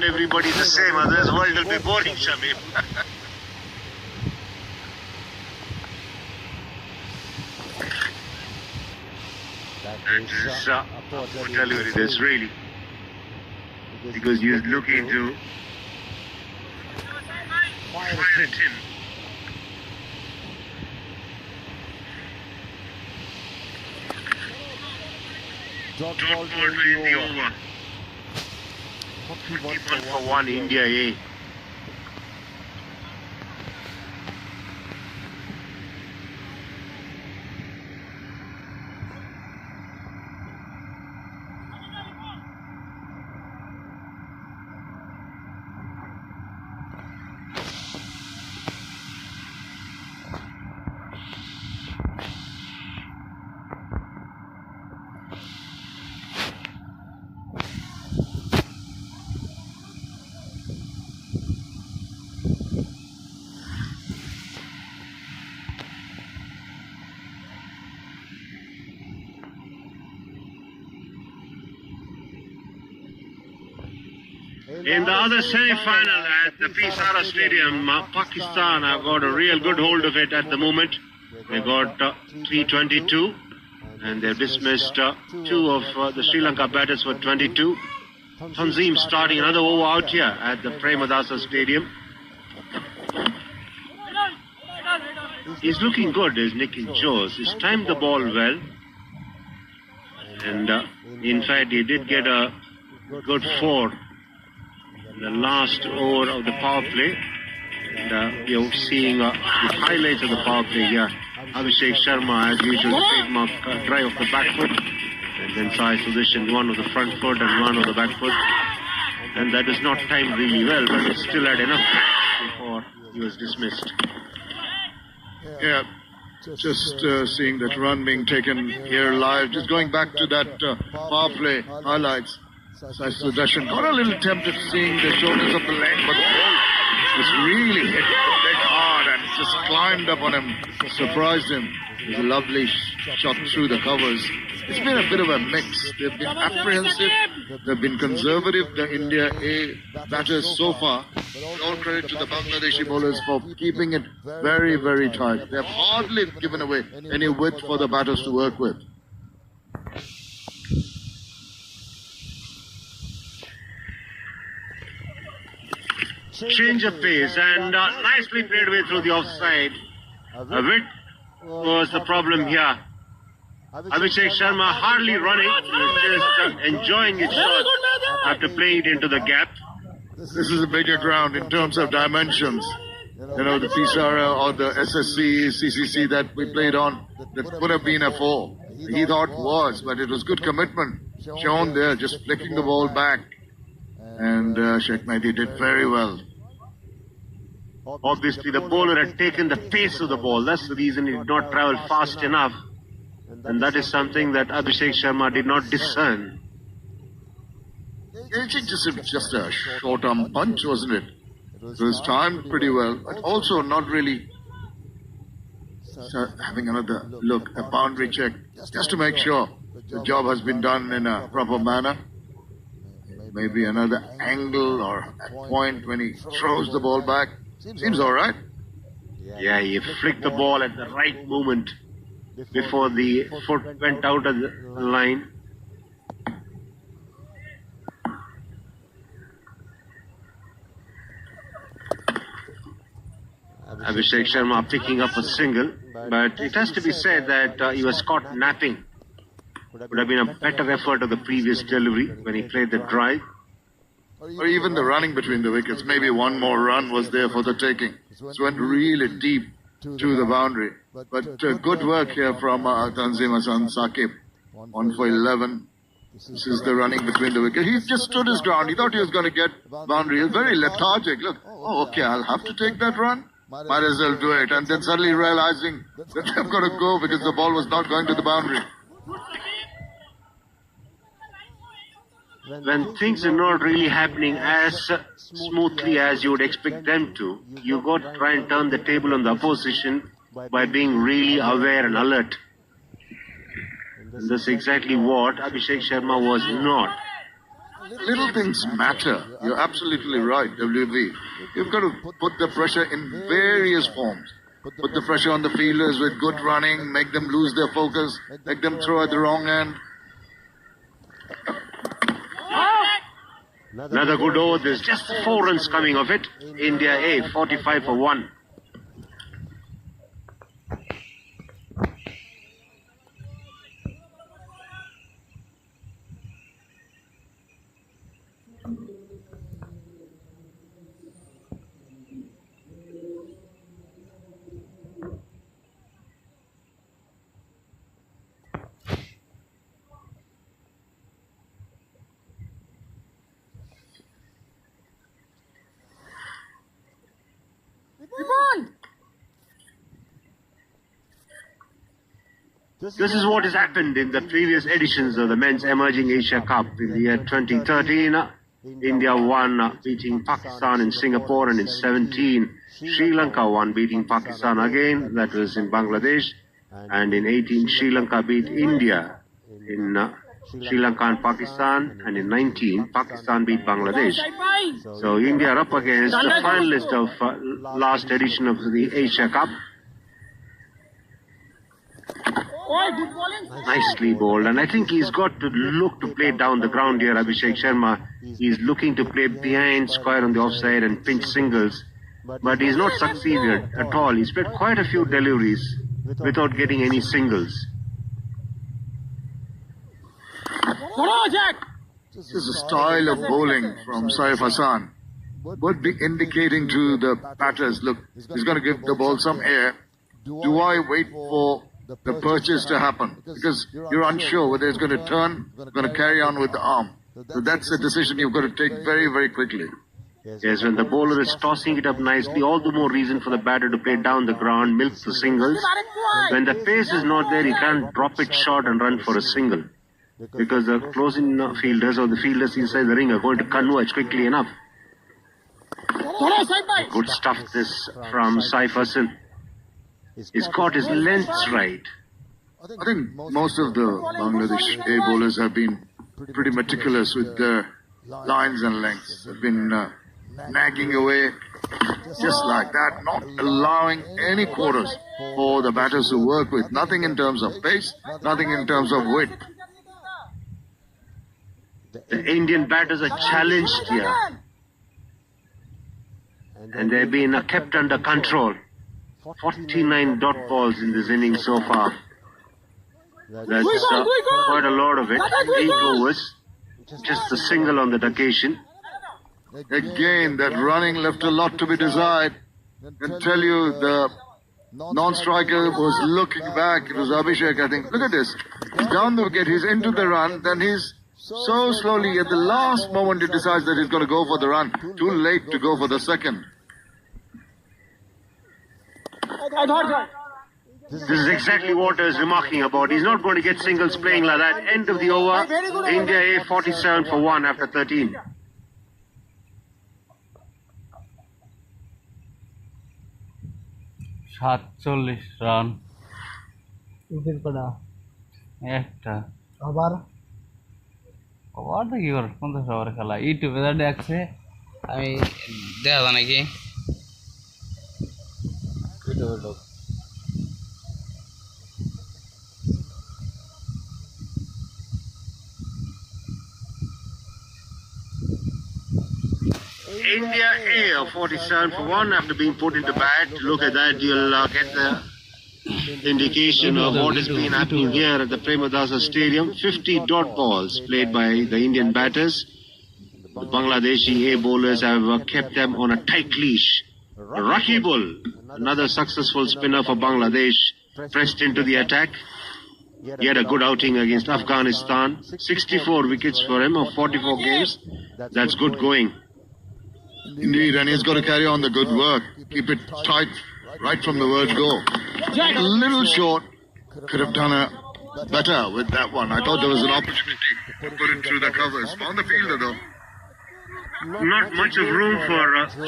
everybody the same, otherwise the world will be boring, Shamim. That is a poor delivery, that's really. Because he is looking to fire it in. Dot ball to end the over. 41 for 1, India A. In the other semi-final at the Pisara Stadium, Pakistan have got a real good hold of it at the moment. They got 322 and they've dismissed two of the Sri Lanka batters for 22. Tanzim starting another over out here at the Premadasa Stadium. He's looking good, is Nicky Jones. He's timed the ball well. And in fact, he did get a good 4. The last over of the power play. And you're seeing the highlights of the power play here. Abhishek Sharma, as usual, trademark drive of the back foot. And then Sai Sudarshan, one of the front foot and one of the back foot. And that is not timed really well, but he still had enough before he was dismissed. Yeah, just seeing that run being taken here live. Just going back to that power play highlights. Sai Sudarshan got a little tempted seeing the shoulders of the leg, but the ball just really hit the leg hard and just climbed up on him, surprised him. It was a lovely shot through the covers. It's been a bit of a mix. They've been apprehensive, they've been conservative, the India A batters so far. All credit to the Bangladeshi bowlers for keeping it very, very tight. They have hardly given away any width for the batters to work with. Change of pace and nicely played away through the offside. A bit was the problem here. Abhishek Sharma hardly running, he was just enjoying his shot after playing it into the gap. This is a bigger ground in terms of dimensions. You know, the Pisara or the SSC, CCC that we played on, that could have been a 4. He thought was, but it was good commitment shown there, just flicking the ball back. And Sheikh Mehdi did very well. Obviously, the bowler had taken the pace of the ball. That's the reason he did not travel fast enough. And that is something that Abhishek Sharma did not discern. It just a short-arm punch, wasn't it? It was timed pretty well, but also not really having another look, a boundary check, just to make sure the job has been done in a proper manner. Maybe another angle or a point when he throws the ball back. Seems all right. Yeah, he flicked the ball at the right moment before the foot went out of the line. Abhishek Sharma picking up a single, but it has to be said that he was caught napping. Would have been a better effort of the previous delivery when he played the drive. Or even the running between the wickets. Maybe one more run was there for the taking. It went really deep to the boundary. But good work here from Tanzim Hassan Saqib. 1 for 11. This is the running between the wickets. He just stood his ground. He thought he was going to get boundary. He was very lethargic. Look, oh, okay, I'll have to take that run. Might as well do it. And then suddenly realizing that they've got to go because the ball was not going to the boundary. When things are not really happening as smoothly as you would expect them to, you got to try and turn the table on the opposition by being really aware and alert. And that's exactly what Abhishek Sharma was not. Little things matter. You're absolutely right, WV. You've got to put the pressure in various forms. Put the pressure on the fielders with good running, make them lose their focus, make them throw at the wrong end. Another good over. There's just 4 runs coming of it. India A, 45 for 1. This is what has happened in the previous editions of the Men's Emerging Asia Cup. In the year 2013, India won, beating Pakistan in Singapore, and in 17, Sri Lanka won, beating Pakistan again. That was in Bangladesh. And in 18, Sri Lanka beat India in Sri Lanka and Pakistan. And in 19, Pakistan beat Bangladesh. So India are up against the finalist of last edition of the Asia Cup. Nicely bowled, and I think he's got to look to play down the ground here, Abhishek Sharma. He's looking to play behind square on the offside and pinch singles, but he's not succeeded at all. He's played quite a few deliveries without getting any singles. This is a style of bowling from Saif Hassan. Would be indicating to the batters, look, he's going to give the ball some air. Do I wait for the purchase to happen? Because you're unsure whether it's going to turn, going to carry on with the arm. So that's a decision you've got to take very, very quickly. Yes, when the bowler is tossing it up nicely, all the more reason for the batter to play down the ground, milk the singles. When the pace is not there, he can't drop it short and run for a single, because the closing fielders or the fielders inside the ring are going to converge quickly enough. Good stuff this from Saif Hassan. He's got his lengths right. I think most of the Bangladesh A bowlers have been pretty meticulous with their lines and lengths. They've been nagging away just like that, not allowing any quarters for the batters to work with. Nothing in terms of pace, nothing in terms of width. The Indian batters are challenged here, and they've been kept under control. 49 dot balls in this inning so far. That's quite a lot of it. 8 overs, just a single on that occasion. Again, that running left a lot to be desired. I can tell you, the non-striker was looking back. It was Abhishek, I think. Look at this. He's down the wicket, he's into the run, then he's so slowly, at the last moment, he decides that he's going to go for the run. Too late to go for the second. This is exactly what I was remarking about. He's not going to get singles playing like that. End of the over. India A 47 for 1 after 13. সাতচল্লিশ run একটা আবার কি করে 50 over খেলা ইউটিউবে যা দেখছে আমি দেখা যায় নাকি ইউটিউবে লোক India A 47 for 1 after being put into bat. Look at that, you'll get the indication of what has been happening here at the Premadasa Stadium. 50 dot balls played by the Indian batters. The Bangladeshi A bowlers have kept them on a tight leash. Rakibul, another successful spinner for Bangladesh, pressed into the attack. He had a good outing against Afghanistan. 64 wickets for him of 44 games. That's good going. Indeed, and he's got to carry on the good work. Keep it tight right from the word go. A little short. Could have done a better with that one. I thought there was an opportunity to put it through the covers. Found the fielder though. Not much of room for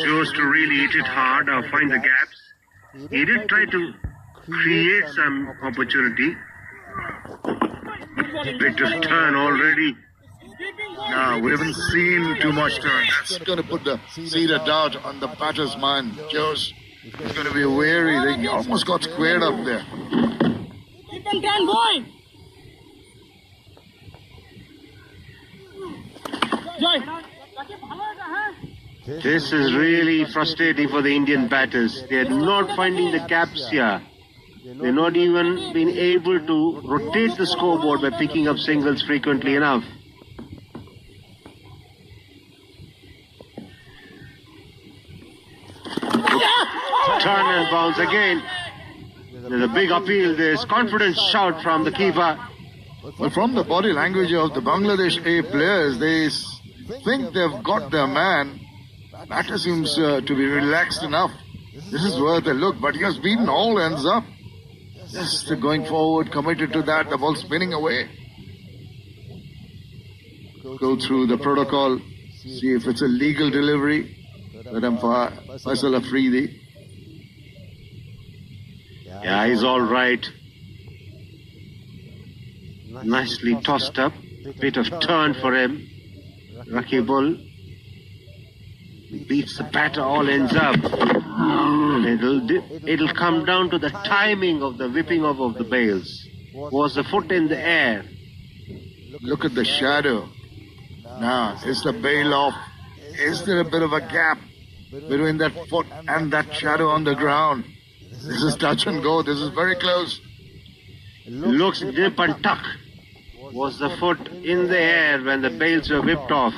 Jose to really hit it hard or find the gaps. He did try to create some opportunity. Bit of turn already. No, we haven't seen too much turn. That's going to put the seed of doubt on the batter's mind. Joe's is going to be wary. He almost got squared up there. Keep him 10, boy. This is really frustrating for the Indian batters. They are not finding the gaps here. They're not even being able to rotate the scoreboard by picking up singles frequently enough. Turn and bounce again. There's a big appeal. There's confident shout from the keeper. Well, from the body language of the Bangladesh A players, they think they've got their man. Batter seems to be relaxed enough. This is worth a look, but he has beaten all ends up. Just going forward, committed to that, the ball spinning away. Go through the protocol, see if it's a legal delivery. Let him Faisal Afridi. Yeah, he's all right. Nicely tossed up. Bit of turn for him. Rakibul beats the batter, all ends up. It'll come down to the timing of the whipping off of the bails. Was the foot in the air? Look at the shadow. Now, is the bail off? Is there a bit of a gap between that foot and that shadow on the ground? This is touch and go. This is very close. Looks nip and tuck. Was the foot in the air when the bails were whipped off?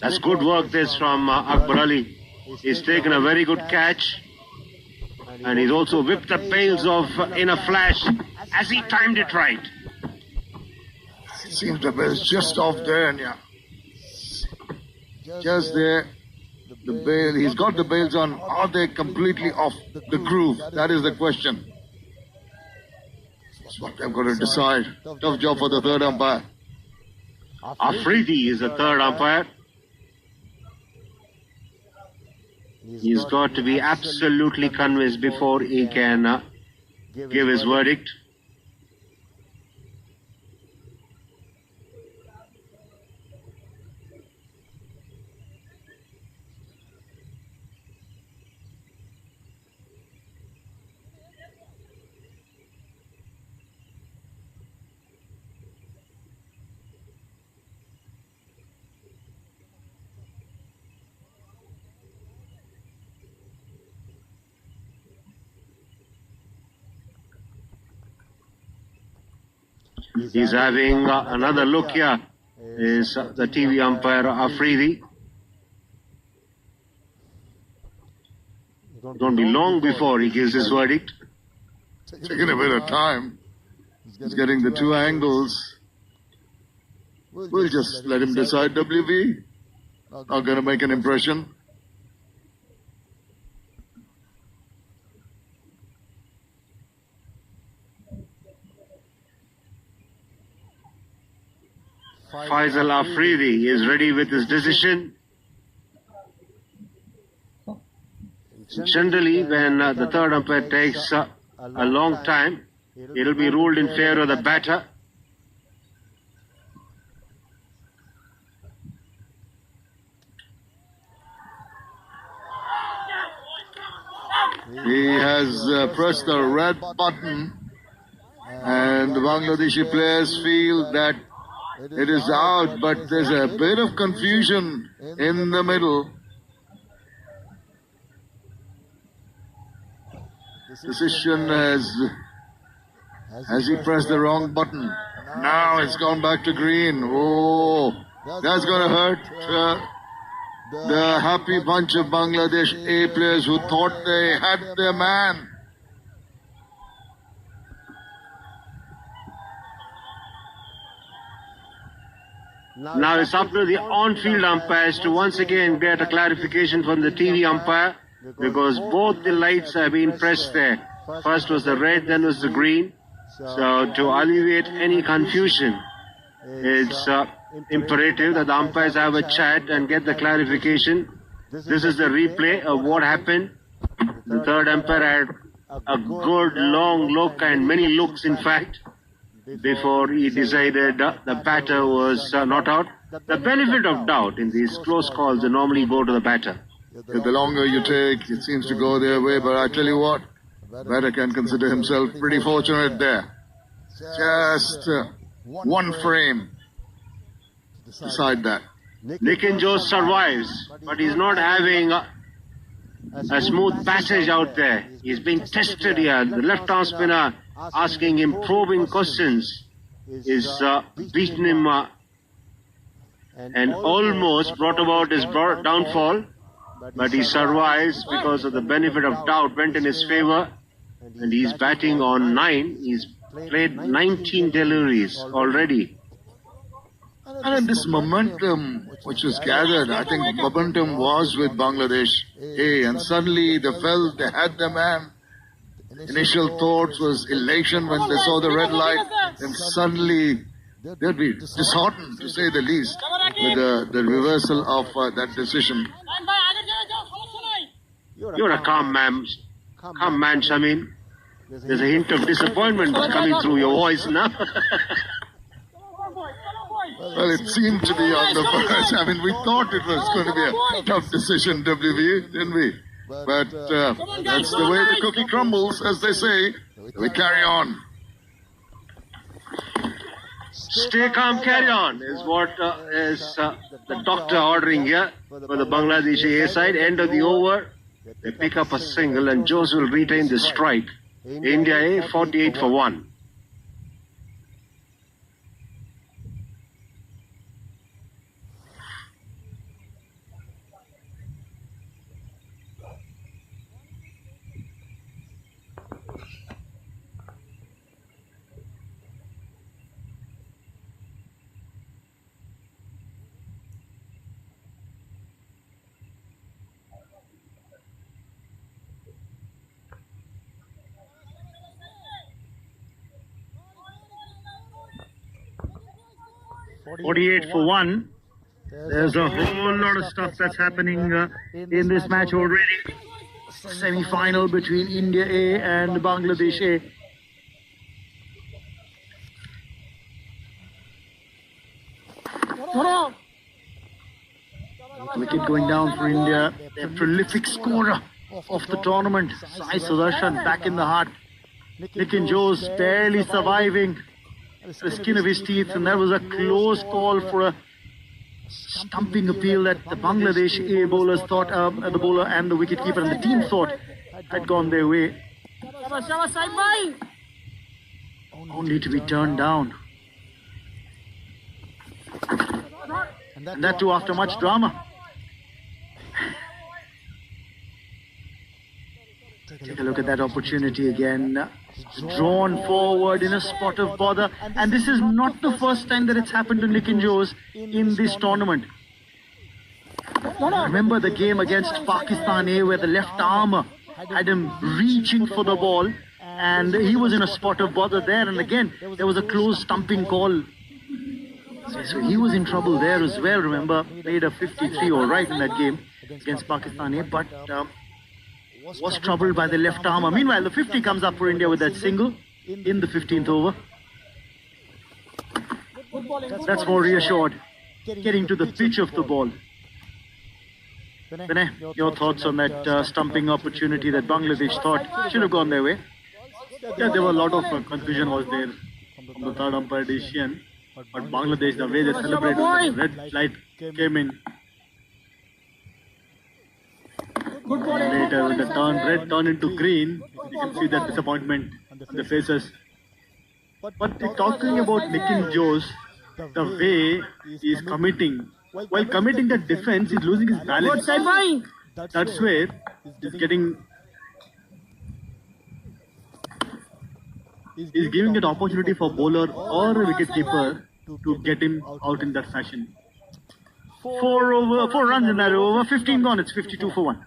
That's good work this from Akbar Ali. He's taken a very good catch. And he's also whipped the bails off in a flash as he timed it right. It seems the bail's just off there, and yeah. Just there. The bail, he's got the bails on. Are they completely off the groove? That is the question. That's what they've got to decide. Tough job for the third umpire. Afridi is the third umpire. He's got to be absolutely convinced before he can give his verdict. He's having another look here. Is the TV umpire Afridi. It's going to be long before he gives his verdict. Taking a bit of time. He's getting the two angles. We'll just let him decide, WB. Not going to make an impression. Faisal Afridi is ready with his decision. Generally, when the third umpire takes a long time, it will be ruled in favor of the batter. He has pressed the red button, and the Bangladeshi players feel that it is out, but there's a bit of confusion in the middle. Decision has he pressed the wrong button? Now it's gone back to green. Oh, that's going to hurt the happy bunch of Bangladesh A players who thought they had their man. Now it's up to the on-field umpires to once again get a clarification from the TV umpire, because both the lights have been pressed there. First was the red, then was the green. So to alleviate any confusion, it's imperative that the umpires have a chat and get the clarification. This is the replay of what happened. The third umpire had a good long look, and many looks in fact. before he decided the batter was not out. The benefit of doubt in these close calls normally go to the batter. The longer you take, it seems to go their way, but I tell you what, batter can consider himself pretty fortunate there. Just one frame to decide that. Nikin Jose survives, but he's not having a smooth passage out there. He's being tested here. The left-arm spinner asking him probing questions is beaten him and almost brought about his downfall, but he survives because of the benefit of doubt went in his favor, and he's batting on 9. He's played 19 deliveries already. And this momentum which was gathered, I think momentum was with Bangladesh A, and suddenly they felt they had the man. Initial thoughts was elation when they saw the red light, and suddenly they'd be disheartened, to say the least, with the reversal of that decision. You're a calm man, Shamin. There's a hint of disappointment coming through your voice now. Well, it seemed to be on the verge. I mean, we thought it was going to be a tough decision, WB, didn't we? But that's the way the cookie crumbles, as they say. We carry on. Stay calm, carry on, is what is the doctor ordering here for the Bangladeshi A side. End of the over, they pick up a single and Jose will retain the strike. India A, 48 for 1. $48 for 1. There's a whole lot of stuff that's happening in this match already. Semi-final between India A and Bangladesh A. Wicket going down for India. A prolific scorer of the tournament. Sai Sudarshan back in the heart. Nikin Jose barely surviving the skin of his teeth, and that was a close call for a stumping appeal that the Bangladesh A bowlers thought, the bowler and the wicketkeeper and the team thought had gone their way. Only to be turned down. And that too after much drama. Take a look at that opportunity again. Drawn forward in a spot of bother. And this is not the first time that it's happened to Nikin Jose in this tournament. Remember the game against Pakistan A where the left arm had him reaching for the ball and he was in a spot of bother there, and again there was a close stumping call. So he was in trouble there as well. Remember, made a 53 all right in that game against Pakistan A, but was troubled by the left arm. Meanwhile, the 50 comes up for India with that single in the 15th over. That's more reassured, getting to the pitch of the ball. Vinay, your thoughts on that stumping opportunity that Bangladesh thought should have gone their way? Yeah, there were a lot of confusion was there from the third umpire decision, but Bangladesh, the way they celebrated, the red light came in. Later, when the red turned into green, you can see that disappointment on the faces. But talking about Nikin Jose, the way he's committing, while committing that defense, he's losing his balance. That's where he's giving an opportunity for bowler or a wicketkeeper to get him out in that fashion. 4 runs in that over, 15 gone, it's 52 for 1.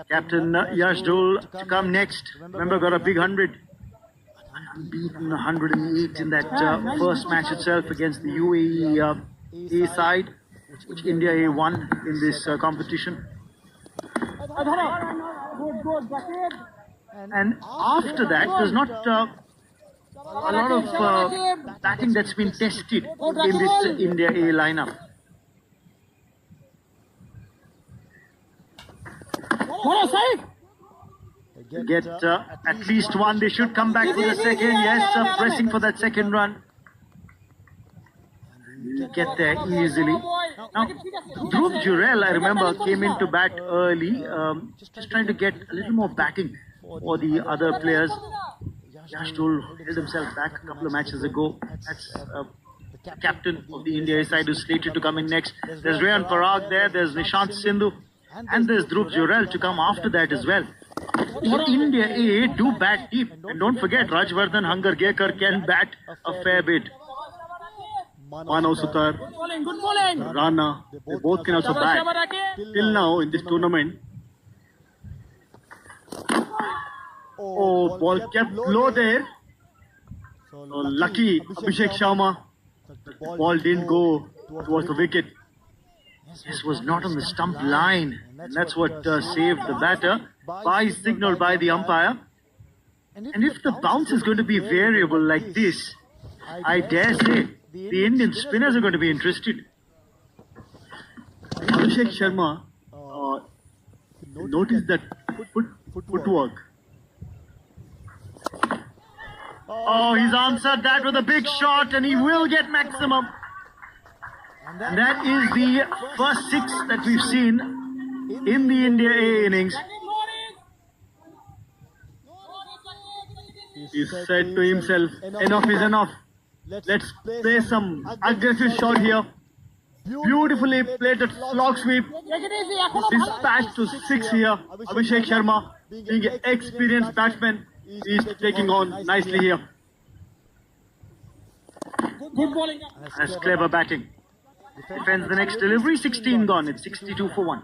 Captain Yash Dhul to come next. Remember, got a big 100. Unbeaten 108 in that first match itself against the UAE A side, which India A won in this competition. And after that, there's not a lot of batting that's been tested in this India A lineup. Get at least one. They should come back for the second. Yes, pressing for that second run. Get there easily. Now, Dhruv Jurel, I remember, came in to bat early, just trying to get a little more batting for the other players. Yash Dhul held himself back a couple of matches ago. That's the captain of the India side who's slated to come in next. There's Rayan Parag there, there's Nishant Sindhu, and there's Dhruv Jurel to come after that as well. India A do bat deep. And don't forget, Rajvardhan Hangargekar can bat a fair bit. Manav Sutar, Rana, they both can also bat. Till now in this tournament. Oh, ball kept low there. So lucky Abhishek Sharma. The ball didn't go towards the wicket. This was not on the stump line. And that's what saved the batter. By signal by the umpire. And if the bounce is going to be variable like this, I dare say the Indian spinners are going to be interested. Abhishek Sharma noticed that footwork. Oh, he's answered that with a big shot and he will get maximum. And that is the first 6 that we've seen in the India A innings. He said to himself, enough is enough. Let's play some aggressive shot here. Beautifully played at slog sweep. Dispatched to 6 here. Abhishek Sharma, being an experienced batsman, is taking on nicely here. Good bowling. That's clever batting. Defends the next delivery. 16 gone. It's 62 for 1.